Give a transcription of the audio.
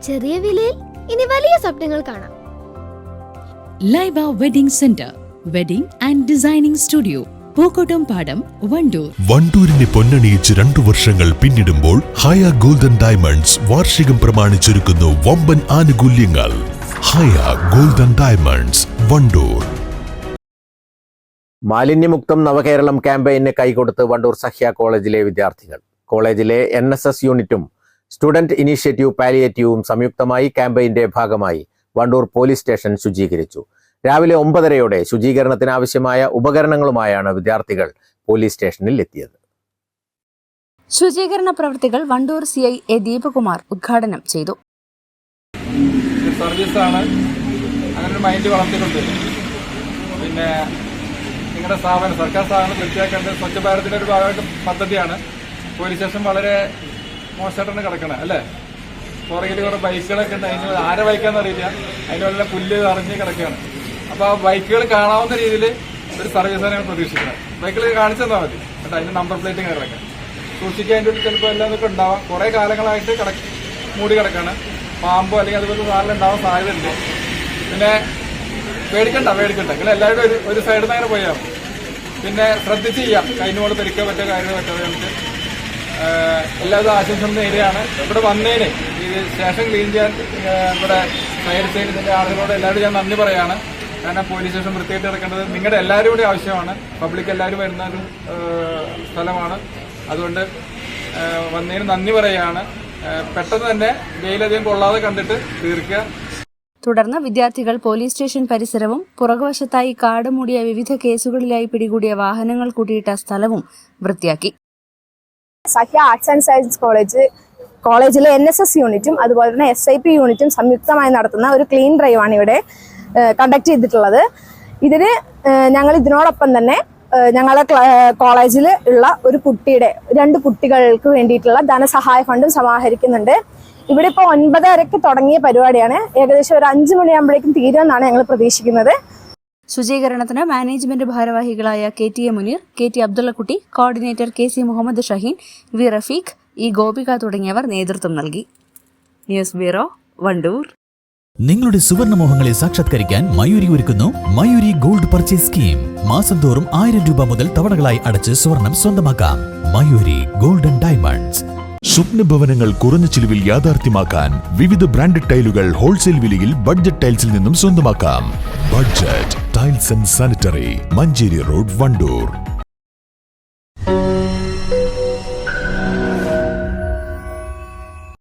ചെറിയ വിലയിൽ ഇനി വലിയ സ്വപ്നങ്ങൾ കാണാം. Laiba wedding centre, wedding and designing studio, Pookkottumpadam, Wandoor. വണ്ടൂരിനെ പൊന്നണിയിച്ച് 2 വർഷങ്ങൾ പിന്നിടുമ്പോൾ ഹയ ഗോൾഡൻ ഡയമണ്ട്സ് വാർഷികം പ്രമാണിച്ചൊരുക്കുന്നു വമ്പൻ ആനുകൂല്യങ്ങൾ. ഹയ ഗോൾഡൻ ഡയമണ്ട്സ്, വണ്ടൂർ. മാലിന്യമുക്തം നവകേരളം ക്യാമ്പയിന് കൈകൊടുത്ത് വണ്ടൂർ സഹ്യ കോളേജിലെ വിദ്യാർത്ഥികൾ. കോളേജിലെ NSS യൂണിറ്റും സ്റ്റുഡന്റ് ഇനീഷ്യേറ്റീവ് പാലിയേറ്റീവും സംയുക്തമായി ക്യാമ്പയിന്റെ ഭാഗമായി വണ്ടൂർ പോലീസ് സ്റ്റേഷൻ ശുചീകരിച്ചു. രാവിലെ 9:30 ശുചീകരണത്തിന് ആവശ്യമായ ഉപകരണങ്ങളുമായാണ് വിദ്യാർത്ഥികൾ പോലീസ് സ്റ്റേഷനിൽ എത്തിയത്. ശുചീകരണ പ്രവൃത്തികൾ വണ്ടൂർ CI A ദീപകുമാർ ഉദ്ഘാടനം ചെയ്തു. സർവീസാണ്, അങ്ങനെ ഒരു മൈൻഡ് വളർത്തിക്കൊണ്ട് പിന്നെ നിങ്ങളുടെ സ്ഥാപനം, സർക്കാർ സ്ഥാപനം വൃത്തിയാക്കേണ്ടത് സ്വച്ഛ ഭാരതിൻ്റെ ഒരു ഭാഗമായിട്ട് പദ്ധതിയാണ്. പോലീസ് സ്റ്റേഷൻ വളരെ മോശമായിട്ടാണ് കിടക്കണത് അല്ലേ. പുറകിൽ കുറേ ബൈക്കുകളൊക്കെ ഉണ്ട്, അതിന് ആരെ ബൈക്കാന്ന് അറിയില്ല, അതിനുള്ള പുല്ല് അറിഞ്ഞ് കിടക്കുകയാണ്. അപ്പോൾ ആ ബൈക്കുകൾ കാണാവുന്ന രീതിയിൽ ഒരു സർവീസാണ് ഞങ്ങൾ പ്രതീക്ഷിക്കുന്നത്. ബൈക്കുകൾ കാണിച്ചു തന്നാൽ മതി കേട്ടോ, അതിന് നമ്പർ പ്ലേറ്റ് ഇങ്ങനെ കിടക്കാം. സൂക്ഷിക്കാൻ ചിലപ്പോൾ എല്ലാം ഇതൊക്കെ ഉണ്ടാവാം. കുറേ കാലങ്ങളായിട്ട് മൂടി കിടക്കാണ്. പാമ്പോ അല്ലെങ്കിൽ അതുപോലെ സാധനം ഉണ്ടാവാൻ സാധ്യതയുണ്ട്. പിന്നെ പേടിക്കണ്ട നിങ്ങൾ എല്ലാവരും ഒരു സൈഡിൽ നിന്ന് അങ്ങനെ പോയാൽ പിന്നെ ശ്രദ്ധിച്ച് ചെയ്യാം. കൈനോട് തെറിക്കാൻ പറ്റിയ കാര്യങ്ങൾ പറ്റാതെ നമുക്ക് എല്ലാവരും ആശംസ നേരെയാണ്. ഇവിടെ വന്നതിന് ഈ സ്റ്റേഷൻ ക്ലീൻ ചെയ്യാൻ ഇവിടെ സൈഡ് ഇതിൻ്റെ ആളുകളോട് എല്ലാവരും ഞാൻ നന്ദി പറയാണ്. കാരണം പോലീസ് സ്റ്റേഷൻ വൃത്തിയായിട്ട് കിടക്കേണ്ടത് നിങ്ങളുടെ എല്ലാവരും കൂടി ആവശ്യമാണ്. പബ്ലിക് എല്ലാവരും വരുന്ന ഒരു സ്ഥലമാണ്. അതുകൊണ്ട് വന്നതിന് നന്ദി പറയുകയാണ്. പെട്ടെന്ന് തന്നെ വെയിലധികം കൊള്ളാതെ കണ്ടിട്ട് തീർക്കുക. തുടർന്ന് വിദ്യാർത്ഥികൾ പോലീസ് സ്റ്റേഷൻ പരിസരവും പുറകുവശത്തായി കാട് മൂടിയ വിവിധ കേസുകളിലായി പിടികൂടിയ വാഹനങ്ങൾ കൂട്ടിയിട്ട സ്ഥലവും വൃത്തിയാക്കി. സഹ്യ ആർട്സ് ആൻഡ് സയൻസ് കോളേജിലെ NSS യൂണിറ്റും അതുപോലെ തന്നെ SIP യൂണിറ്റും സംയുക്തമായി നടത്തുന്ന ഒരു ക്ലീൻ ഡ്രൈവാണ് ഇവിടെ കണ്ടക്ട് ചെയ്തിട്ടുള്ളത്. ഇതിന് ഞങ്ങൾ ഇതിനോടൊപ്പം തന്നെ ഞങ്ങളുടെ കോളേജിൽ ഉള്ള ഒരു 2 കുട്ടികൾക്ക് വേണ്ടിയിട്ടുള്ള ധനസഹായ ഫണ്ടും സമാഹരിക്കുന്നുണ്ട്. ഇവിടെ ഇപ്പോൾ 9:30 തുടങ്ങിയ പരിപാടിയാണ്. ഏകദേശം ഒരു 5 മണിയാകുമ്പോഴേക്കും തീരുമെന്നാണ് ഞങ്ങൾ പ്രതീക്ഷിക്കുന്നത്. ശുചീകരണത്തിന് മാനേജ്മെന്റ് ഭാരവാഹികളായ KTA Muneer, KT Abdullakutty, coordinator KC Muhammad Shaheen, V Rafeeq, E Gopika തുടങ്ങിയവർ നേതൃത്വം നൽകി. News bureau, Wandoor. നിങ്ങളുടെ സുവർണമോഹങ്ങളെ സാക്ഷാത്കരിക്കാൻ മയൂരി ഒരുക്കുന്നു മയൂരി ഗോൾഡ് പർച്ചേസ് സ്കീം. മാസം തോറും 1000 രൂപ മുതൽ തവണകളായി അടച്ച് സ്വർണം സ്വന്തമാക്കാം. Mayuri golden diamonds. സ്വപ്നഭവനങ്ങൾ കുറഞ്ഞ ചിലവിൽ യാഥാർത്ഥ്യമാക്കാൻ വിവിധ ബ്രാൻഡഡ് ടൈലുകൾ ഹോൾസെയിൽ വിലയിൽ ബഡ്ജറ്റ് ടൈൽസിൽ നിന്നും സ്വന്തമാക്കാം. Budget tiles and sanitary, Manjeri road, Wandoor.